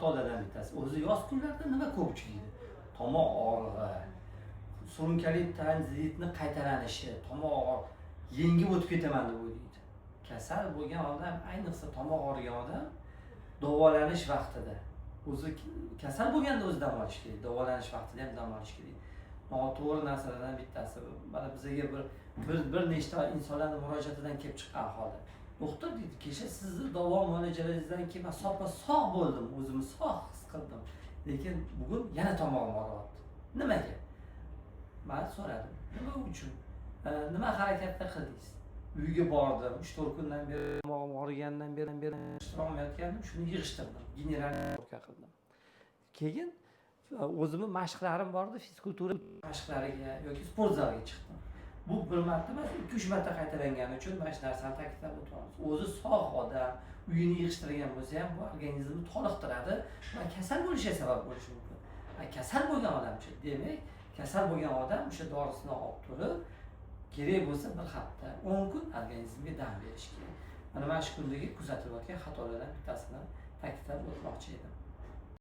xatolardan bittasi. O'zi yoz kunlarida nima ko'pchilikda? Tomoq og'rig'i, surunkali tranzitni qaytaranishi, tomoq yengib o'tib ketaman deb o'ylaydi. Kasal bo'lgan odam, ayniqsa tomoq og'rigan odam davolanish vaqtida o'zi kasal bo'lganda o'zi dam olish kerak, davolanish vaqtida ham dam olish kerak. Noto'g'ri narsalardan bittasi. Mana bizga bir nechta insonlarning murojaatidan kelib chiqqan aholi. Doktor deydi, kecha sizni davo muolajalaringizdan keyin men sog' bo'ldim, o'zimni sog' his qildim. Lekin bugun yana tomog'im og'riyapti. Nimaga? Men so'radim. Nima uchun? Nima harakatlar qildingiz? Uyga bordim, 3-4 kundan beri tomog'im og'rigandan beri olmayotgandim, shuni yig'ishtirdim, general qildim. Keyin o'zimni mashqlarim bor edi, fizkultura mashqlariga yoki sport zaliga chiqdim. Bu bir marta emas, 2-3 marta qaytarangani uchun mana shu narsani ta'kidlab o'tamiz. O'zi sog' odam uyini yig'ishtirgan bo'lsa ham bu organizmni toliqtiradi va kasal bo'lishiga sabab bo'lishi mumkin. Kasal bo'lgan odamchi, demak, kasal bo'lgan odam o'sha dorisini olib turib, kerak bo'lsa bir hafta, 10 kun organizmga dam berish kerak. Mana shu kundagi kuzatilayotgan xatolardan bittasini ta'kidlab o'tmoqchi edim.